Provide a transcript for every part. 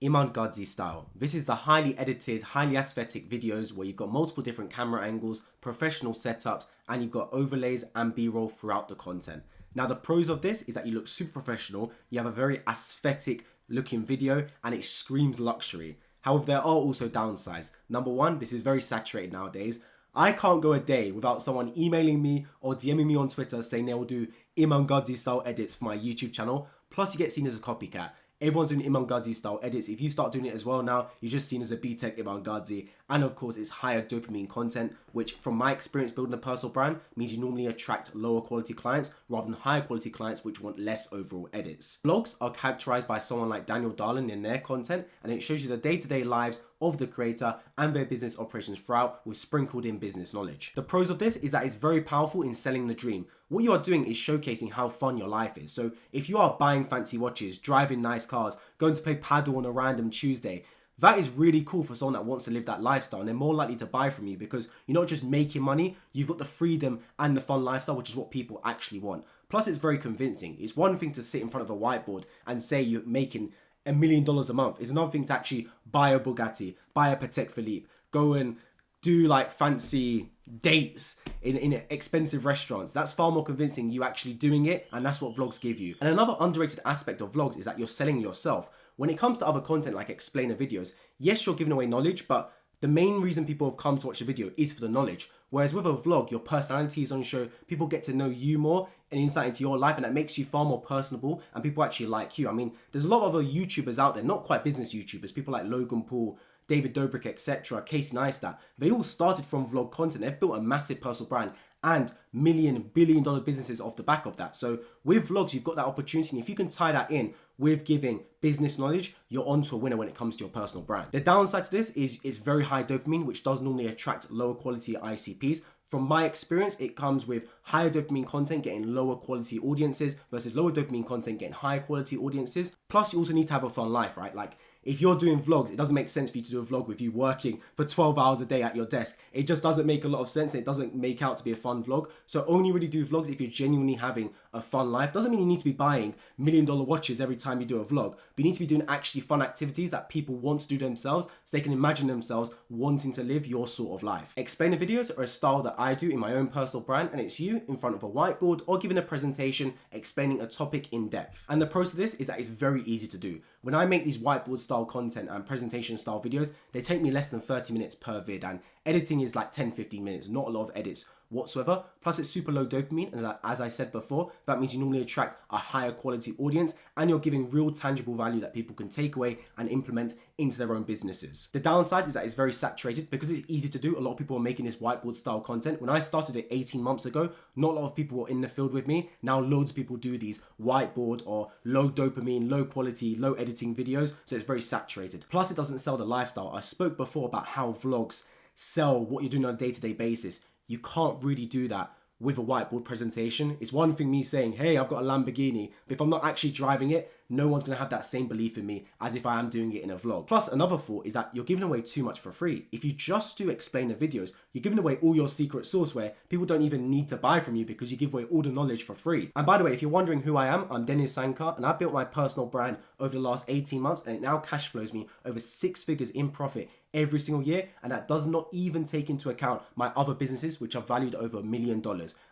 Iman Gadzi style. This is the highly edited, highly aesthetic videos where you've got multiple different camera angles, professional setups, and you've got overlays and B-roll throughout the content. Now the pros of this is that you look super professional, you have a very aesthetic looking video, and it screams luxury. However, there are also downsides. Number one, this is very saturated nowadays. I can't go a day without someone emailing me or DMing me on Twitter saying they will do Iman Gadzi style edits for my YouTube channel. Plus you get seen as a copycat. Everyone's doing Iman Gadzi style edits. If you start doing it as well now, you're just seen as a B-Tech Iman Gadzi. And of course, it's higher dopamine content, which from my experience building a personal brand means you normally attract lower quality clients rather than higher quality clients which want less overall edits. Vlogs are characterized by someone like Daniel Darlin in their content, and it shows you the day-to-day lives of the creator and their business operations throughout with sprinkled in business knowledge. The pros of this is that it's very powerful in selling the dream. What you are doing is showcasing how fun your life is. So if you are buying fancy watches, driving nice cars, going to play paddle on a random Tuesday, that is really cool for someone that wants to live that lifestyle, and they're more likely to buy from you because you're not just making money, you've got the freedom and the fun lifestyle, which is what people actually want. Plus it's very convincing. It's one thing to sit in front of a whiteboard and say you're making $1 million a month. It's another thing to actually buy a Bugatti, buy a Patek Philippe, go and do like fancy dates in expensive restaurants. That's far more convincing you actually doing it, and that's what vlogs give you. And another underrated aspect of vlogs is that you're selling yourself. When it comes to other content like explainer videos, yes, you're giving away knowledge, but the main reason people have come to watch the video is for the knowledge. Whereas with a vlog, your personality is on show, people get to know you more and insight into your life, and that makes you far more personable and people actually like you. I mean, there's a lot of other YouTubers out there, not quite business YouTubers, people like Logan Paul, David Dobrik, etc., Casey Neistat. They all started from vlog content. They've built a massive personal brand and billion-dollar businesses off the back of that. So with vlogs, you've got that opportunity, and if you can tie that in with giving business knowledge, you're onto a winner when it comes to your personal brand. The downside to this is it's very high dopamine, which does normally attract lower quality ICPs. From my experience, it comes with higher dopamine content getting lower quality audiences versus lower dopamine content getting higher quality audiences. Plus, you also need to have a fun life, right? Like, if you're doing vlogs, it doesn't make sense for you to do a vlog with you working for 12 hours a day at your desk. It just doesn't make a lot of sense. It doesn't make out to be a fun vlog. So only really do vlogs if you're genuinely having a fun life. Doesn't mean you need to be buying $1 million watches every time you do a vlog, but you need to be doing actually fun activities that people want to do themselves so they can imagine themselves wanting to live your sort of life. Explainer videos are a style that I do in my own personal brand, and it's you in front of a whiteboard or giving a presentation explaining a topic in depth. And the pros of this is that it's very easy to do. When I make these whiteboard style content and presentation style videos, they take me less than 30 minutes per vid, and editing is like 10-15 minutes, not a lot of edits whatsoever. Plus it's super low dopamine, and as I said before, that means you normally attract a higher quality audience and you're giving real tangible value that people can take away and implement into their own businesses. The downside is that it's very saturated because it's easy to do. A lot of people are making this whiteboard style content. When I started it 18 months ago, not a lot of people were in the field with me. Now loads of people do these whiteboard or low dopamine, low quality, low editing videos, so it's very saturated. Plus it doesn't sell the lifestyle. I spoke before about how vlogs sell what you're doing on a day-to-day basis. You can't really do that with a whiteboard presentation. It's one thing me saying, hey, I've got a Lamborghini, but if I'm not actually driving it, no one's gonna have that same belief in me as if I am doing it in a vlog. Plus, another thought is that you're giving away too much for free. If you just do explainer videos, you're giving away all your secret sauce where people don't even need to buy from you because you give away all the knowledge for free. And by the way, if you're wondering who I am, I'm Dennis Sankar, and I built my personal brand over the last 18 months, and it now cash flows me over 6 figures in profit every single year, and that does not even take into account my other businesses, which are valued at over $1 million.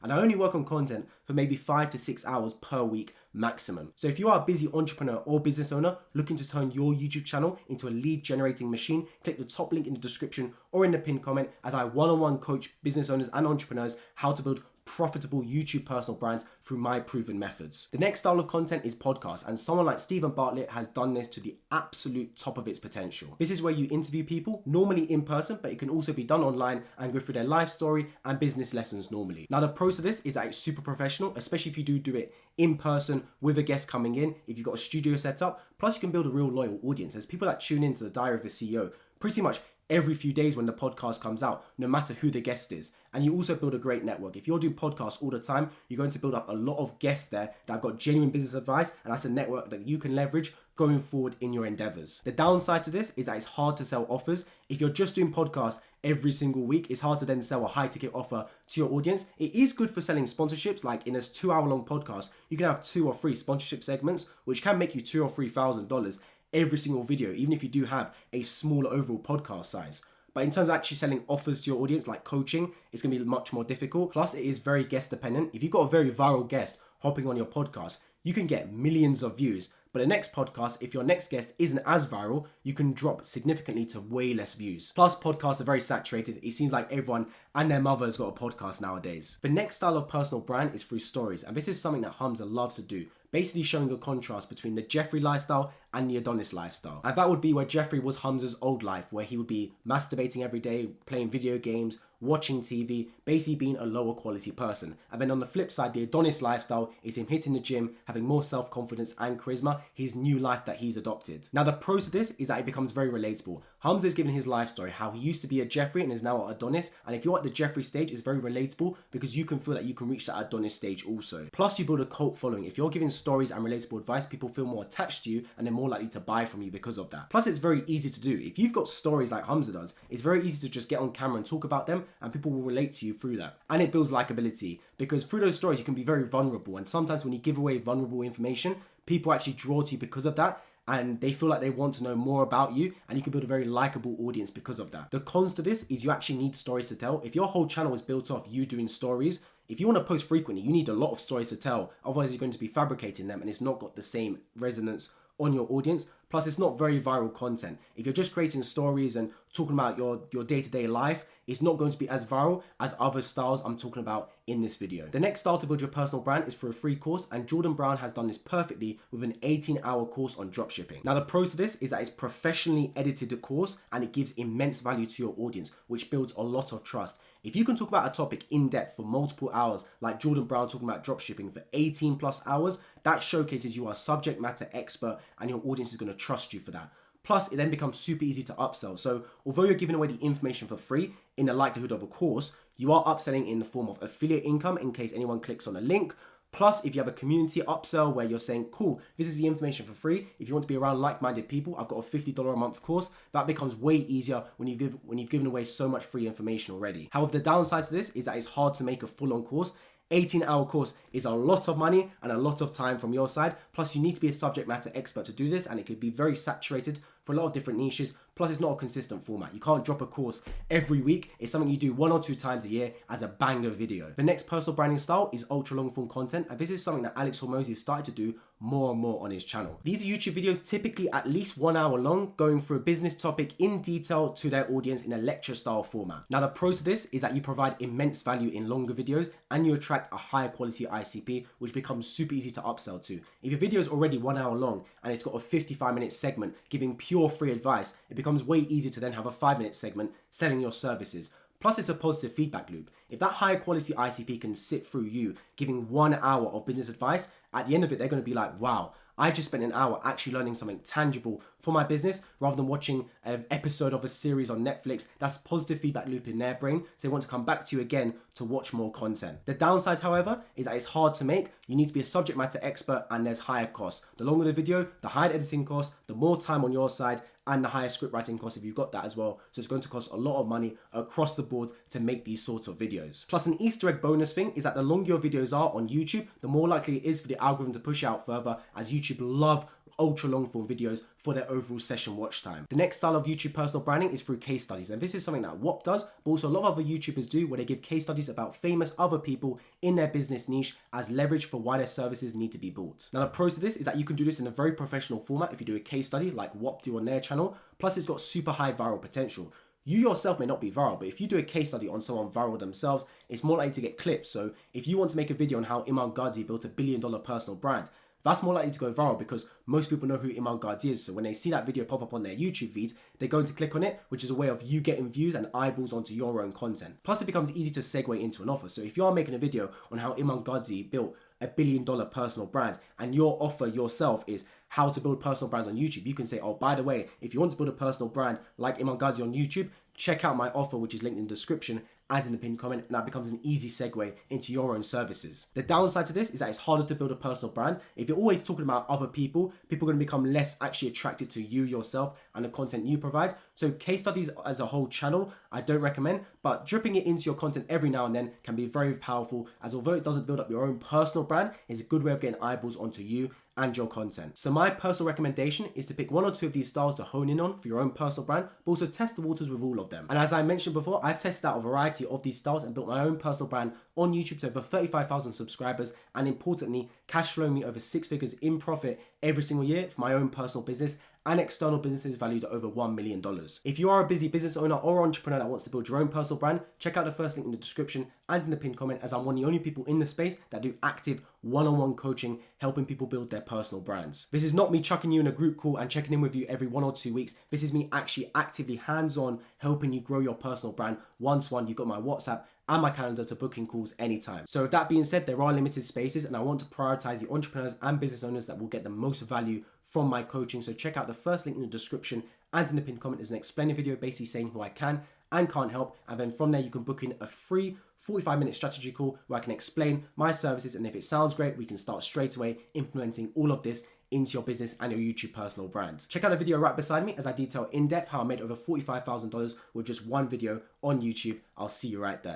And I only work on content for maybe 5 to 6 hours per week maximum. So if you are a busy entrepreneur or business owner looking to turn your YouTube channel into a lead generating machine, click the top link in the description or in the pinned comment as I one-on-one coach business owners and entrepreneurs how to build profitable YouTube personal brands through my proven methods. The next style of content is podcasts, and someone like Stephen Bartlett has done this to the absolute top of its potential. This is where you interview people, normally in person, but it can also be done online and go through their life story and business lessons normally. Now the pros of this is that it's super professional, especially if you do it in person with a guest coming in, if you've got a studio set up, plus you can build a real loyal audience. There's people that tune into the Diary of a CEO pretty much every few days when the podcast comes out, no matter who the guest is. And you also build a great network. If you're doing podcasts all the time, you're going to build up a lot of guests there that have got genuine business advice, and that's a network that you can leverage going forward in your endeavors. The downside to this is that it's hard to sell offers. If you're just doing podcasts every single week, it's hard to then sell a high ticket offer to your audience. It is good for selling sponsorships, like in a 2 hour long podcast, you can have 2 or 3 sponsorship segments, which can make you $2,000 or $3,000 every single video, even if you do have a smaller overall podcast size. But in terms of actually selling offers to your audience, like coaching, it's going to be much more difficult. Plus, it is very guest dependent. If you've got a very viral guest hopping on your podcast, you can get millions of views. But the next podcast, if your next guest isn't as viral, you can drop significantly to way less views. Plus, podcasts are very saturated. It seems like everyone and their mother has got a podcast nowadays. The next style of personal brand is through stories. And this is something that Hamza loves to do, basically showing a contrast between the Jeffrey lifestyle and the Adonis lifestyle. And that would be where Jeffrey was Hamza's old life, where he would be masturbating every day, playing video games, watching TV, basically being a lower quality person. And then on the flip side, the Adonis lifestyle is him hitting the gym, having more self-confidence and charisma, his new life that he's adopted. Now the pros to this is that it becomes very relatable. Hamza is giving his life story, how he used to be a Jeffrey and is now at Adonis. And if you're at the Jeffrey stage, it's very relatable because you can feel that you can reach that Adonis stage also. Plus you build a cult following. If you're giving stories and relatable advice, people feel more attached to you and they're more likely to buy from you because of that. Plus it's very easy to do. If you've got stories like Hamza does, it's very easy to just get on camera and talk about them and people will relate to you through that. And it builds likability because through those stories you can be very vulnerable, and sometimes when you give away vulnerable information, people actually draw to you because of that, and they feel like they want to know more about you, and you can build a very likable audience because of that. The cons to this is you actually need stories to tell. If your whole channel is built off you doing stories, if you want to post frequently, you need a lot of stories to tell. Otherwise you're going to be fabricating them and it's not got the same resonance on your audience. Plus it's not very viral content. If you're just creating stories and talking about your day-to-day life, it's not going to be as viral as other styles I'm talking about in this video. The next style to build your personal brand is for a free course, and Jordan Brown has done this perfectly with an 18-hour course on dropshipping. Now the pros to this is that it's professionally edited course and it gives immense value to your audience, which builds a lot of trust. If you can talk about a topic in depth for multiple hours, like Jordan Brown talking about dropshipping for 18 plus hours, that showcases you are a subject matter expert and your audience is going to trust you for that. Plus, it then becomes super easy to upsell. So although you're giving away the information for free, in the likelihood of a course, you are upselling in the form of affiliate income in case anyone clicks on a link. Plus, if you have a community upsell where you're saying, cool, this is the information for free. If you want to be around like-minded people, I've got a $50 a month course. That becomes way easier when you've given away so much free information already. However, the downside to this is that it's hard to make a full-on course. 18-hour course is a lot of money and a lot of time from your side. Plus, you need to be a subject matter expert to do this, and it could be very saturated for a lot of different niches. Plus, it's not a consistent format. You can't drop a course every week. It's something you do 1 or 2 times a year as a banger video. The next personal branding style is ultra long form content, and this is something that Alex Hormozi has started to do more and more on his channel. These are YouTube videos typically at least 1 hour long, going through a business topic in detail to their audience in a lecture style format. Now the pros to this is that you provide immense value in longer videos and you attract a higher quality ICP, which becomes super easy to upsell to. If your video is already 1 hour long and it's got a 55-minute segment giving pure free advice, it becomes way easier to then have a 5-minute segment selling your services. Plus, it's a positive feedback loop. If that higher quality ICP can sit through you giving 1 hour of business advice, at the end of it, they're going to be like, wow, I just spent an hour actually learning something tangible for my business rather than watching an episode of a series on Netflix. That's positive feedback loop in their brain, so they want to come back to you again to watch more content. The downside, however, is that it's hard to make. You need to be a subject matter expert and there's higher costs. The longer the video, the higher editing costs, the more time on your side, and the higher script writing costs if you've got that as well. So it's going to cost a lot of money across the board to make these sorts of videos. Plus, an Easter egg bonus thing is that the longer your videos are on YouTube, the more likely it is for the algorithm to push out further, as YouTube love ultra long form videos for their overall session watch time. The next style of YouTube personal branding is through case studies, and this is something that WOP does, but also a lot of other YouTubers do, where they give case studies about famous other people in their business niche as leverage for why their services need to be bought. Now the pros to this is that you can do this in a very professional format if you do a case study like WOP do on their channel. Plus, it's got super high viral potential. You yourself may not be viral, but if you do a case study on someone viral themselves, it's more likely to get clips. So if you want to make a video on how Imam Ghazi built a $1 billion personal brand, that's more likely to go viral because most people know who Imam Ghazi is. So when they see that video pop up on their YouTube feed, they're going to click on it, which is a way of you getting views and eyeballs onto your own content. Plus, it becomes easy to segue into an offer. So if you are making a video on how Imam Ghazi built a $1 billion personal brand and your offer yourself is how to build personal brands on YouTube, you can say, oh, by the way, if you want to build a personal brand like Imam Ghazi on YouTube, check out my offer, which is linked in the description and in the pinned comment, and that becomes an easy segue into your own services. The downside to this is that it's harder to build a personal brand. If you're always talking about other people, people are going to become less actually attracted to you yourself and the content you provide. So case studies as a whole channel, I don't recommend, but dripping it into your content every now and then can be very powerful, as although it doesn't build up your own personal brand, it's a good way of getting eyeballs onto you and your content. So my personal recommendation is to pick one or two of these styles to hone in on for your own personal brand, but also test the waters with all of them. And as I mentioned before, I've tested out a variety of these styles and built my own personal brand on YouTube to over 35,000 subscribers, and importantly, cash flowing me over 6 figures in profit every single year for my own personal business and external businesses valued at over $1 million. If you are a busy business owner or entrepreneur that wants to build your own personal brand, check out the first link in the description and in the pinned comment, as I'm one of the only people in the space that do active one-on-one coaching, helping people build their personal brands. This is not me chucking you in a group call and checking in with you every 1 or 2 weeks. This is me actually actively hands-on helping you grow your personal brand one-to-one. You've got my WhatsApp and my calendar to booking calls anytime. So with that being said, there are limited spaces and I want to prioritize the entrepreneurs and business owners that will get the most value from my coaching. So check out the first link in the description and in the pinned comment is an explaining video basically saying who I can and can't help. And then from there, you can book in a free 45-minute strategy call where I can explain my services. And if it sounds great, we can start straight away implementing all of this into your business and your YouTube personal brand. Check out the video right beside me as I detail in depth how I made over $45,000 with just one video on YouTube. I'll see you right there.